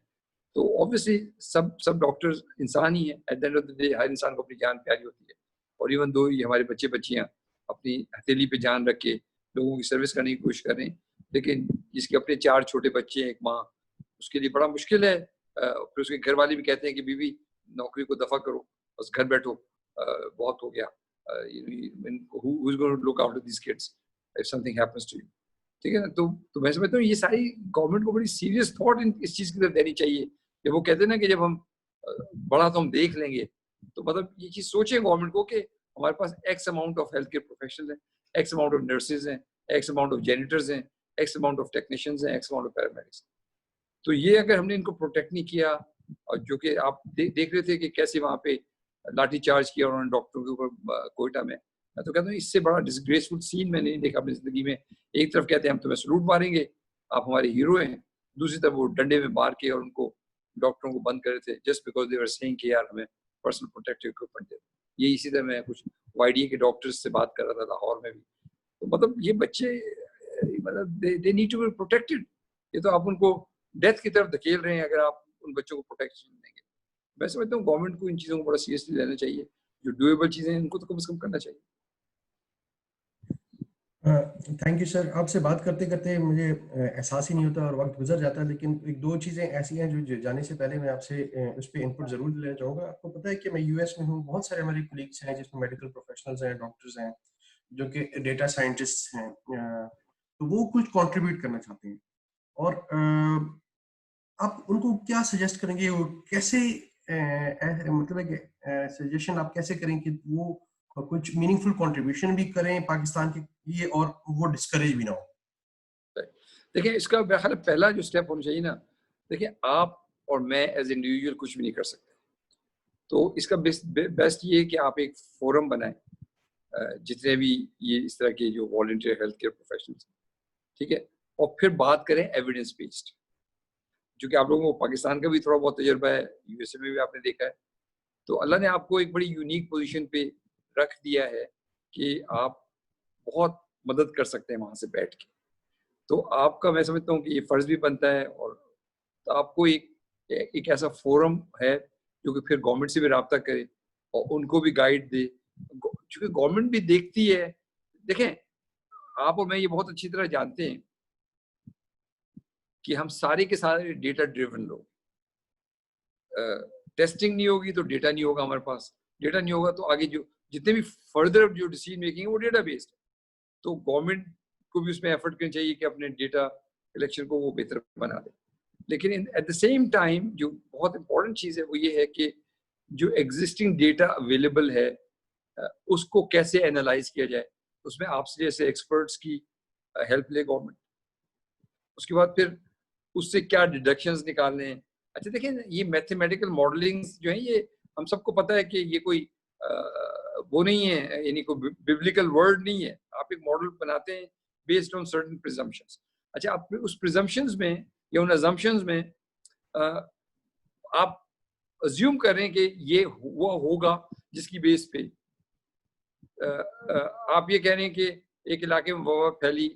تو اوبیسلی سب ڈاکٹرز انسان ہی ہیں. At the end of the day ہر انسان کو اپنی جان پیاری ہوتی ہے, اور ایون دو یہ ہمارے بچے بچیاں اپنی ہتھیلی پہ جان رکھ کے لوگوں کی سروس کرنے کی کوشش کریں, لیکن جس کے اپنے 4 چھوٹے بچے ہیں, ایک ماں, اس کے لیے بڑا مشکل ہے. پھر اس کے گھر والے بھی کہتے ہیں کہ بیوی نوکری کو دفع کرو, بس گھر بیٹھو, بہت ہو گیا. Who's going to look after these kids if something happens to you? ٹھیک ہے نا. تو میں سمجھتا ہوں یہ ساری گورنمنٹ کو بڑی سیریس تھاٹ اس چیز کی طرف دینی چاہیے. جب وہ کہتے ہیں نا کہ جب ہم بڑا تو ہم دیکھ لیں گے, تو مطلب یہ چیز سوچیں گورنمنٹ کو کہ ہمارے پاس X amount of health care professional ہیں, ایکس اماؤنٹ آف نرسز ہیں, ایکس اماؤنٹ آف جینیٹرز ہیں, ایکس اماؤنٹ آف ٹیکنیشینز ہیں, ایکس اماؤنٹ آف پیرامیڈکس. تو یہ اگر ہم نے ان کو پروٹیکٹ نہیں کیا, اور جو کہ آپ دیکھ رہے تھے کہ کیسے وہاں پہ لاٹھی چارج کیا انہوں نے ڈاکٹروں کے اوپر کوئٹہ میں تو کہتا ہوں اس سے بڑا ڈسگریسفل سین میں نہیں دیکھا اپنی زندگی میں. ایک طرف کہتے ہیں ہم تمہیں سلوٹ ماریں گے, آپ ہمارے ہیرو ہیں, دوسری طرف وہ ڈنڈے میں مار کے اور ان کو ڈاکٹروں کو بند کر رہے تھے just because they were saying کہ یار ہمیں پرسنل پروٹیکٹیو اکوپمنٹ دے. یہ اسی طرح میں کچھ وائی ڈی اے کے ڈاکٹرز سے بات کر رہا تھا لاہور میں بھی. تو مطلب یہ بچے مطلب they need to be protected. یہ تو آپ ان کو ڈیتھ کی طرف دھکیل رہے ہیں اگر آپ ان بچوں کو پروٹیکشن دیں گے. میں سمجھتا ہوں گورنمنٹ کو ان چیزوں کو بڑا سیریسلی لینا چاہیے. جو ڈویبل چیزیں ہیں ان کو تو کم از کم کرنا چاہیے. Thank you sir. آپ سے بات کرتے کرتے مجھے احساس ہی نہیں ہوتا اور وقت گزر جاتا ہے, لیکن ایک دو چیزیں ایسی ہیں جو جانے سے پہلے میں آپ سے اس پہ انپٹ ضرور لینا چاہوں گا. آپ کو پتہ ہے کہ میں یو ایس میں ہوں, بہت سارے ہمارے کولیگس ہیں جس میں میڈیکل پروفیشنلز ہیں, ڈاکٹرز ہیں, جو کہ ڈیٹا سائنٹسٹ ہیں, تو وہ کچھ کنٹریبیوٹ کرنا چاہتے ہیں, اور آپ ان کو کیا سجیسٹ کریں گے, وہ کیسے مطلب ہے کہ سجیشن آپ کیسے کریں کہ وہ کچھ میننگ فل کنٹریبیوشن بھی کریں پاکستان کے لیے اور وہ ڈسکریج بھی نہ ہو؟ دیکھیں اس کا خیال پہلا جو اسٹیپ ہونا چاہیے نا, دیکھیں آپ اور میں ایز انڈیویجول کچھ بھی نہیں کر سکتے. تو اس کا بیسٹ یہ ہے کہ آپ ایک فورم بنائیں, جتنے بھی یہ اس طرح کے جو والنٹیئر ہیلتھ کیئر پروفیشنلز ہیں, ٹھیک ہے, اور پھر بات کریں ایویڈنس بیسڈ. چونکہ آپ لوگوں کو پاکستان کا بھی تھوڑا بہت تجربہ ہے, یو ایس اے میں بھی آپ نے دیکھا ہے, تو اللہ نے آپ کو ایک بڑی یونیک پوزیشن پہ رکھ دیا ہے کہ آپ بہت مدد کر سکتے ہیں وہاں سے بیٹھ کے. تو آپ کا میں سمجھتا ہوں کہ یہ فرض بھی بنتا ہے, اور تو آپ کو ایک ایسا فورم ہے جو کہ پھر گورنمنٹ سے بھی رابطہ کرے اور ان کو بھی گائیڈ دے, چونکہ گورنمنٹ بھی دیکھتی ہے. دیکھیں آپ اور میں یہ بہت اچھی طرح جانتے ہیں کہ ہم سارے کے سارے ڈیٹا ڈریون لوگ. ٹیسٹنگ نہیں ہوگی تو ڈیٹا نہیں ہوگا ہمارے پاس, ڈیٹا نہیں ہوگا تو آگے جو جتنے بھی فردر جو ڈیسیژن میکنگ ہے وہ ڈیٹا بیسڈ ہے. تو گورنمنٹ کو بھی اس میں ایفرٹ کرنا چاہیے کہ اپنے ڈیٹا کلیکشن کو وہ بہتر بنا دے. لیکن ایٹ دا سیم ٹائم جو بہت امپورٹنٹ چیز ہے وہ یہ ہے کہ جو ایگزسٹنگ ڈیٹا اویلیبل ہے اس کو کیسے اینالائز کیا جائے. اس میں آپ سے جیسے ایکسپرٹس کی ہیلپ لے گورنمنٹ, اس کے بعد پھر اس سے کیا ڈیڈکشنز نکالنے ہیں. اچھا دیکھیں یہ میتھمیٹیکل ماڈلنگز جو ہیں یہ ہم سب کو پتہ ہے کہ یہ کوئی وہ نہیں ہے, یعنی کوئی ببلیکل ورڈ نہیں ہے. آپ ایک ماڈل بناتے ہیں بیسڈ آن سرٹن پریزمپشنز. اچھا آپ اس پریزمپشنز میں یا ان ازمپشنز میں آپ ازیوم کریں کہ یہ وہ ہوگا جس کی بیس پہ آپ یہ کہہ رہے ہیں کہ ایک علاقے میں وبا پھیلی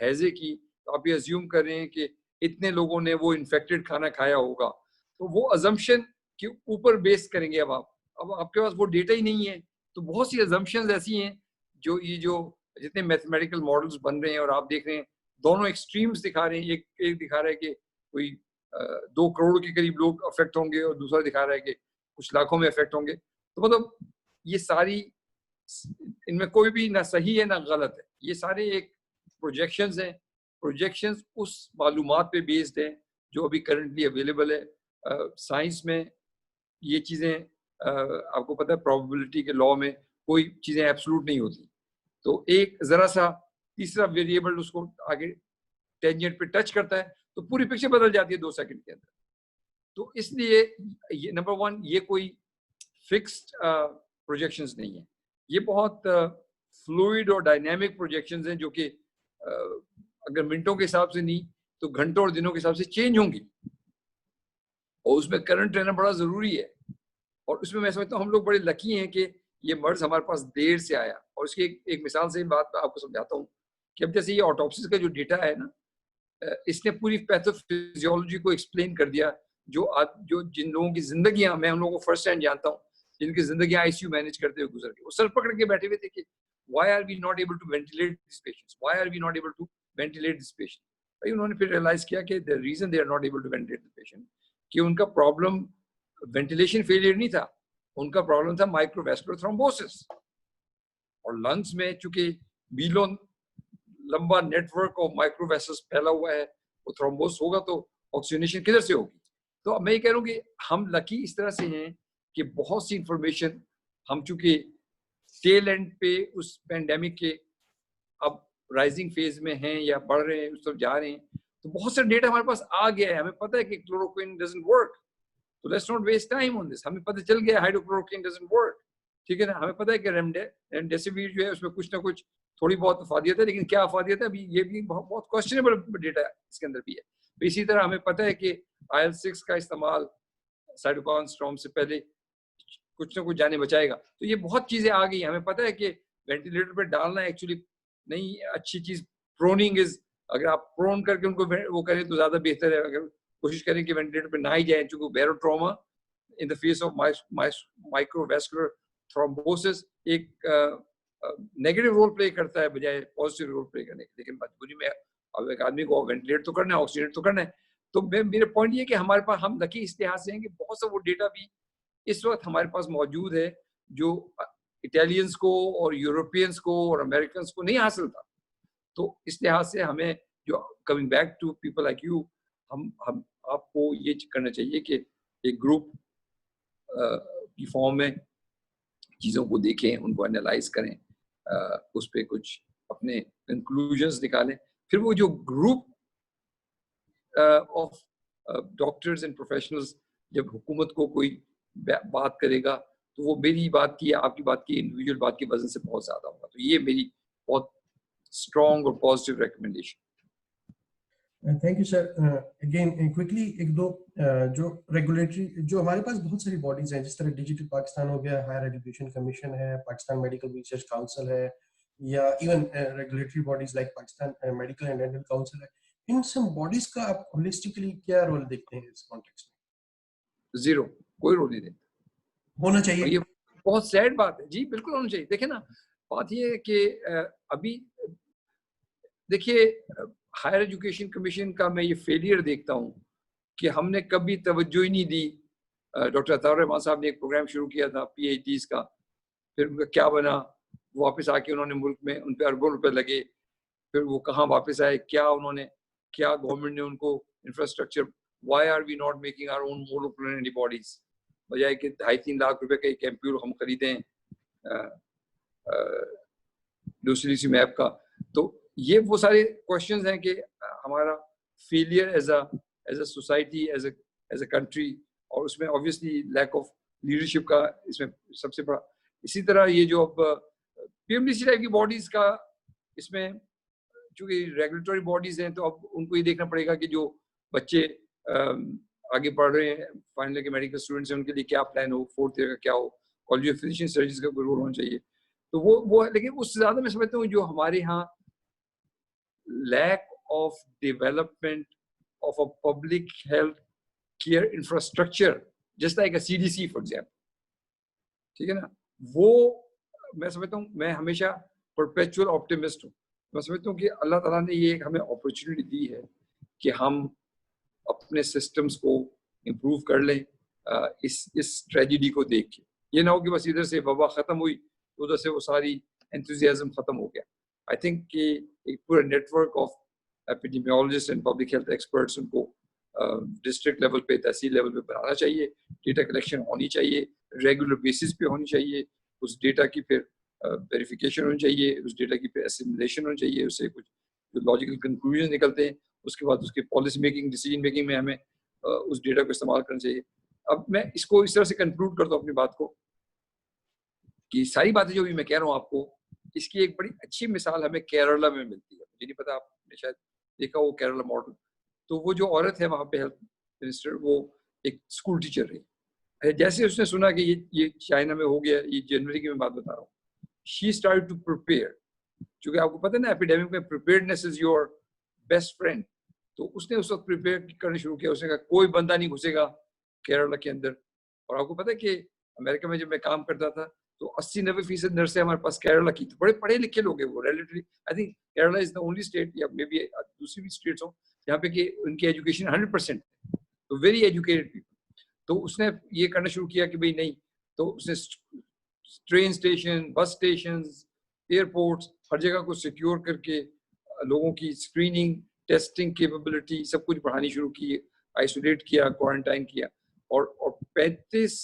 ہیضے کی, تو آپ یہ ازیوم کر رہے ہیں کہ اتنے لوگوں نے وہ انفیکٹڈ کھانا کھایا ہوگا, تو وہ ازمپشن کے اوپر بیس کریں گے. اب آپ کے پاس وہ ڈیٹا ہی نہیں ہے, تو بہت سی ازمپشنز ایسی ہیں جو یہ جو جتنے میتھمیٹیکل ماڈلز بن رہے ہیں اور آپ دیکھ رہے ہیں دونوں ایکسٹریمز دکھا رہے ہیں. ایک دکھا رہا ہے کہ کوئی 2 کروڑ کے قریب لوگ افیکٹ ہوں گے اور دوسرا دکھا رہا ہے کہ کچھ لاکھوں میں افیکٹ ہوں گے. تو مطلب یہ ساری ان میں کوئی بھی نہ صحیح ہے نہ غلط ہے, یہ سارے ایک پروجیکشنز ہیں. پروجیکشنز اس معلومات پہ بیسڈ ہیں جو ابھی کرنٹلی اویلیبل ہے. سائنس میں یہ چیزیں آپ کو پتہ ہے پروبیبلٹی کے لاء میں کوئی چیزیں ایبسولوٹ نہیں ہوتی. تو ایک ذرا سا تیسرا ویریبل اس کو آگے ٹینجنٹ پہ ٹچ کرتا ہے تو پوری پکچر بدل جاتی ہے 2 سیکنڈ کے اندر. تو اس لیے یہ نمبر 1 یہ کوئی فکسڈ پروجیکشنز نہیں ہے, یہ بہت فلوئڈ اور ڈائنامک پروجیکشنز ہیں جو کہ اگر منٹوں کے حساب سے نہیں تو گھنٹوں اور دنوں کے حساب سے چینج ہوں گی, اور اس میں کرنٹ رہنا بڑا ضروری ہے. اور اس میں میں سمجھتا ہوں ہم لوگ بڑے لکی ہیں کہ یہ مرض ہمارے پاس دیر سے آیا. اور اس کی ایک مثال سے بات آپ کو سمجھاتا ہوں کہ اب جیسے یہ آٹوپسی کا جو ڈیٹا ہے نا, اس نے پوری پیتھوفیزیولوجی کو ایکسپلین کر دیا. جو جن لوگوں کی زندگیاں میں ان لوگوں کو فرسٹ ہینڈ جانتا ہوں جن کی زندگیاں آئی سی یو مینج کرتے ہوئے گزر گئے, وہ سر پکڑ کے بیٹھے ہوئے تھے کہ why are we not able to ventilate these patients, why are we not able to ventilate this patient. بھائی انہوں نے پھر ریئلائز کیا کہ the reason they are not able to ventilate the patient کہ ان کا پرابلم وینٹیلیشن فیلئر نہیں تھا, ان کا پرابلم تھا مائکروویسکولر تھرومبوسس. اور لنگس میں چونکہ بیلوں لمبا network of micro vessels پھیلا ہوا ہے, وہ تھرومبوس ہوگا تو آکسیجنیشن کدھر سے ہوگی. تو اب میں یہ کہہ رہا ہوں کہ ہم لکی اس طرح سے ہیں کہ بہت سی انفارمیشن ہم چونکہ ٹیل اینڈ پہ اس پینڈیمک کے اب رائزنگ فیز میں ہیں یا بڑھ رہے ہیں, اس طرف جا رہے ہیں, تو بہت سا ڈیٹا ہمارے پاس آ گیا ہے. ہمیں پتہ ہے کہ کلوروکوئن ڈزنٹ ورک, تو let's not waste time on this. ہمیں پتہ چل گیا ہائیڈروکلوروکوئن ڈزنٹ ورک, ٹھیک ہے نا. ہمیں پتہ ہے کہ ریمڈیسیویر جو ہے اس میں کچھ نہ کچھ تھوڑی بہت افادیت ہے, لیکن کیا افادیت ہے ابھی یہ بھی بہت کوشچنیبل ڈیٹا اس کے اندر بھی ہے. اسی طرح ہمیں پتہ ہے کہ IL-6 کا استعمال سائٹوکائن اسٹارم سے پہلے کچھ نہ کچھ جانے بچائے گا. تو یہ بہت چیزیں آ گئی. ہمیں پتہ ہے کہ وینٹیلیٹر پہ ڈالنا ایکچولی نہیں اچھی چیز. پروننگ از, اگر آپ پرون کر کے ان کو وہ کریں تو زیادہ بہتر ہے. اگر کوشش کریں کہ وینٹیلیٹر پہ نہ ہی جائیں, چونکہ barotrauma in the face of microvascular thrombosis ایک نیگیٹو رول پلے کرتا ہے بجائے پازیٹیو رول پلے کرنے کے. لیکن مجبوری میں اب ایک آدمی کو وینٹیلیٹ تو کرنا ہے, آکسیجن تو کرنا ہے. تو میرا پوائنٹ یہ کہ ہمارے پاس ہم لکی اس لحاظ سے ہیں کہ بہت سا وہ ڈیٹا بھی اس وقت ہمارے پاس موجود ہے جو اٹیلینس کو اور یورپینس کو اور امریکنس کو نہیں حاصل تھا. تو اس لحاظ سے ہمیں جو coming back to people like you, ہم آپ کو یہ کرنا چاہیے کہ ایک گروپ کی فارم میں چیزوں کو دیکھیں, ان کو انالائز کریں, اس پہ کچھ اپنے کنکلوژنز نکالیں. پھر وہ جو group of doctors and professionals جب حکومت کو کوئی بات کرے گا تو وہ میری بات کی آپ کی بات کی انڈیویجول بات کی وزن سے بہت زیادہ ہوگا. تو یہ میری بہت اسٹرانگ اور positive recommendation. Thank you sir. Again quickly ایک دو جو ریگولیٹری جو ہمارے پاس بہت ساری باڈیز ہیں, جس طرح ڈیجیٹل پاکستان ہو گیا, ہائر ایجوکیشن کمیشن ہے, پاکستان میڈیکل ریسرچ کاؤنسل ہے, یا even regulatory bodies like Pakistan medical and dental council ہے. ان سب باڈیز کا آپ ہولسٹکلی کیا رول دیکھتے ہیں اس کانٹیکسٹ میں؟ زیرو, کوئی رول نہیں دیکھتے. ہونا چاہیے. یہ بہت سیڈ بات ہے. جی بالکل ہونا چاہیے. دیکھیں نا بات یہ ہے کہ ابھی دیکھیے ہائر ایجوکیشن کمیشن کا میں یہ فیلئر دیکھتا ہوں کہ ہم نے کبھی توجہ ہی نہیں دی. ڈاکٹر عطاء الرحمان صاحب نے ایک پروگرام شروع کیا تھا PhDs کا, پھر ان کا کیا بنا, واپس آ کے انہوں نے ملک میں ان پہ اربوں روپے لگے, پھر وہ کہاں واپس آئے, کیا انہوں نے کیا گورنمنٹ نے ان کو infrastructure, why are we not making our own monoclonal antibodies, بجائے کہ 2.5-3 لاکھ روپے کا ایک ایمپیول ہم خریدیں ڈوسیلیسی میپ کا. تو یہ وہ سارے کوشچنز ہیں کہ ہمارا failure as a society, as a country, اور اس میں obviously lack of leadership کا اس میں سب سے بڑا. اسی طرح یہ جو اب PMDC ٹائپ کی باڈیز کا اس میں چونکہ ریگولیٹری باڈیز ہیں تو اب ان کو یہ دیکھنا پڑے گا کہ جو بچے آگے پڑھ رہے ہیں فائنل کے میڈیکل اسٹوڈنٹس ہیں ان کے لیے کیا پلان ہو, 4th ایئر کا کیا ہو, کالج آف فزیشین سرجنز کا کوئی رول ہونا چاہیے. تو وہ لیکن اس سے زیادہ میں سمجھتا ہوں جو ہمارے یہاں lack of development of a public health care infrastructure just like a CDC for example, ٹھیک ہے نا, وہ میں سمجھتا ہوں, میں ہمیشہ پرپیچوئل آپٹیمسٹ ہوں. میں سمجھتا ہوں کہ اللہ تعالیٰ نے یہ ایک ہمیں اپرچونیٹی دی ہے کہ ہم اپنے سسٹمز کو امپروو کر لیں اس ٹریجڈی کو دیکھ کے. یہ نہ ہو کہ بس ادھر سے وبا ختم ہوئی تو ادھر سے وہ ساری انتھوزیازم ختم ہو گیا. آئی تھنک کہ ایک پورا network of epidemiologist and public health experts ان کو ڈسٹرکٹ لیول پہ, تحصیل لیول پہ بنانا چاہیے. ڈیٹا کلیکشن ہونی چاہیے, ریگولر بیسس پہ ہونی چاہیے. اس ڈیٹا کی پھر ویریفیکیشن ہونی چاہیے, اس ڈیٹا کی پھر اسیمولیشن ہونی چاہیے, اس سے کچھ جو لاجیکل کنکلوژن نکلتے ہیں. اس کے بعد اس کی پالیسی میکنگ, ڈیسیجن میکنگ میں ہمیں اس ڈیٹا کو استعمال کرنا چاہیے. اب میں اس کو اس طرح سے کنکلوڈ کرتا ہوں اپنی بات کو کہ ساری باتیں جو بھی میں کہہ رہا ہوں آپ کو, اس کی ایک بڑی اچھی مثال ہمیں کیرلا میں ملتی ہے. مجھے نہیں پتا آپ نے شاید دیکھا وہ کیرلا ماڈل. تو وہ جو عورت ہے وہاں پہ ہیلتھ منسٹر, وہ ایک اسکول ٹیچر رہی. جیسے اس نے سنا کہ یہ چائنا میں ہو گیا, یہ جنوری کی میں بات بتا رہا ہوں, شی اسٹارٹ ٹو پریپیئر. چونکہ آپ کو پتہ ہے نا ایپیڈیمک میں preparedness is your best friend. تو اس نے اس وقت پریپیئر کرنا شروع کیا. اس نے کہا کوئی بندہ نہیں گھسے گا کیرلا کے اندر. اور آپ کو پتہ ہے کہ امریکہ میں جب میں کام کرتا تھا تو 80-90% نرسیں ہمارے پاس کیرلا کی. تو بڑے پڑھے لکھے لوگ ہیں وہ relatively. I think Kerala is the only state, یا مے بی دوسری بھی اسٹیٹس ہوں جہاں پہ کہ ان کی ایجوکیشن 100%, تو ویری ایجوکیٹڈ پیپل. تو اس نے یہ کرنا شروع کیا کہ بھائی نہیں, تو اس نے ٹرین اسٹیشن, بس اسٹیشنز, ایئرپورٹس, ہر جگہ کو سیکیور کر کے لوگوں کی اسکریننگ, ٹیسٹنگ کیپیبلٹی سب کچھ بڑھانی شروع کی, آئسولیٹ کیا, کوارنٹائن کیا. اور 35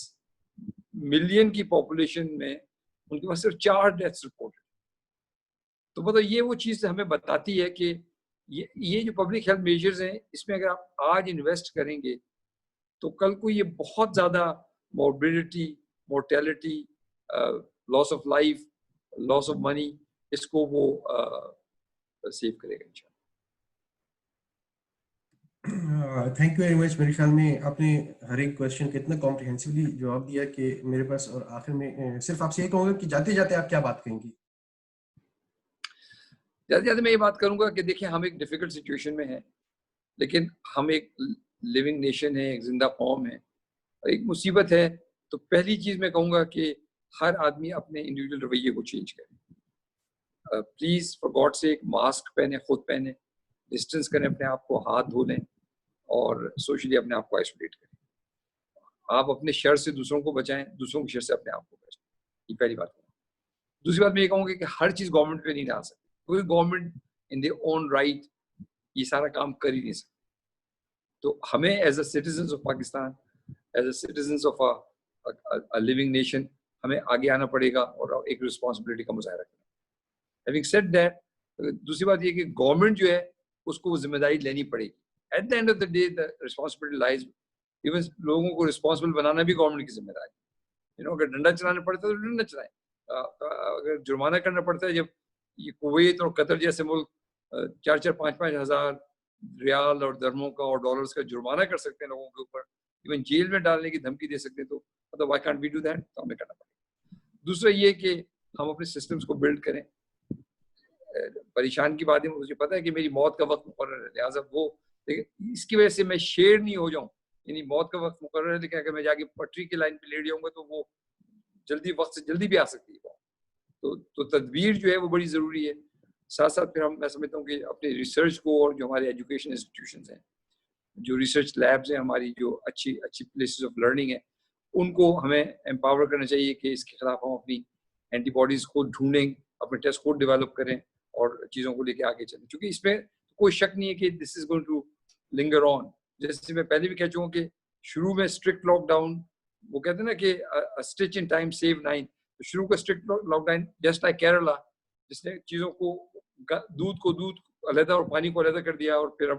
ملین کی پاپولیشن میں ان کے پاس صرف 4 ڈیتھس رپورٹ. تو مطلب یہ وہ چیز ہمیں بتاتی ہے کہ یہ جو پبلک ہیلتھ میجرز ہیں, اس میں اگر آپ آج انویسٹ کریں گے تو کل کو یہ بہت زیادہ morbidity, mortality, loss of life, loss of money, اس کو وہ سیو کرے گا انشاءاللہ. Thank you very much. میرے خیال میں آپ نے ہر ایک کویشچن کا اتنا کمپریہنسولی جواب دیا کہ میرے پاس, اور آخر میں صرف آپ سے یہ کہوں گا کہ جاتے جاتے آپ کیا بات کہیں گی؟ جاتے جاتے میں یہ بات کروں گا کہ دیکھیں ہم ایک ڈیفیکلٹ سچویشن میں ہیں, لیکن ہم ایک لیونگ نیشن ہے, ایک زندہ قوم ہے, ایک مصیبت ہے. تو پہلی چیز میں کہوں گا کہ ہر آدمی اپنے انڈیویجول رویے کو چینج کرے. پلیز فار گاڈ سے ایک ماسک پہنے, خود پہنے, ڈسٹینس کریں اپنے آپ کو, ہاتھ دھو لیں, اور سوشلی اپنے آپ کو آئسولیٹ کریں. آپ اپنے شر سے دوسروں کو بچائیں, دوسروں کی شر سے اپنے آپ کو بچائیں. یہ پہلی بات. دوسری بات میں یہ کہوں گا کہ ہر چیز گورنمنٹ پہ نہیں ڈال سکتی, کیونکہ government in their own right یہ سارا کام کر ہی نہیں سکتی. تو ہمیں as a citizens of Pakistan, as a citizens of a living nation, ہمیں آگے آنا پڑے گا اور ایک رسپانسبلٹی کا مظاہرہ کرنا. Having said that, دوسری بات یہ کہ گورنمنٹ جو ہے اس کو وہ ذمہ داری لینی پڑے گی. At the end of the day the responsibility lies, even لوگوں کو رسپانسبل بنانا بھی گورنمنٹ کی ذمہ داری. اگر ڈنڈا چلانا پڑتا ہے تو ڈنڈا چلائیں, اگر جرمانہ کرنا پڑتا ہے. جب یہ کویت اور قطر جیسے ملک 4-5 ہزار ریال اور درہموں کا اور ڈالرز کا جرمانہ کر سکتے ہیں لوگوں کے اوپر, ایون جیل میں ڈالنے کی دھمکی دے سکتے ہیں, تو مطلب why can't we do that? تو ہمیں کرنا پڑے گا. دوسرا یہ کہ ہم اپنے سسٹمز کو بلڈ کریں. پریشان کی بات ہے, مجھے پتا ہے کہ میری موت کا وقت مقرر ہے, لہٰذا وہ اس کی وجہ سے میں شیر نہیں ہو جاؤں. یعنی موت کا وقت مقرر ہے, لیکن اگر میں جا کے پٹری کی لائن پہ لیٹ جاؤں گا تو وہ جلدی وقت سے جلدی بھی آ سکتی ہے. تو تدبیر جو ہے وہ بڑی ضروری ہے. ساتھ ساتھ پھر میں سمجھتا ہوں کہ اپنے ریسرچ کو, اور جو ہمارے ایجوکیشن انسٹیٹیوشنز ہیں, جو ریسرچ لیبز ہیں ہماری, جو اچھی پلیسز آف لرننگ ہیں, ان کو ہمیں امپاور کرنا چاہیے کہ اس کے خلاف ہم اپنی اینٹی باڈیز کو ڈھونڈیں, اپنے ٹیسٹ کو ڈیولپ کریں اور چیزوں کو لے کے آگے چلیں. کیونکہ اس میں کوئی شک نہیں ہے کہ دس از گوئنگ ٹو لنگر آن. جیسے میں پہلے بھی کہہ چکا ہوں کہ شروع میں اسٹرکٹ لاک ڈاؤن, وہ کہتے ہیں نا کہ اسٹچ ان ٹائم سیو 9. تو شروع کا strict lockdown just like Kerala, جس نے چیزوں کو دودھ کو علیحدہ اور پانی کو علیحدہ کر دیا, اور پھر اب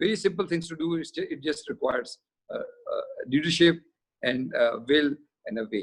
Very simple things to do. It just requires leadership and will and a way.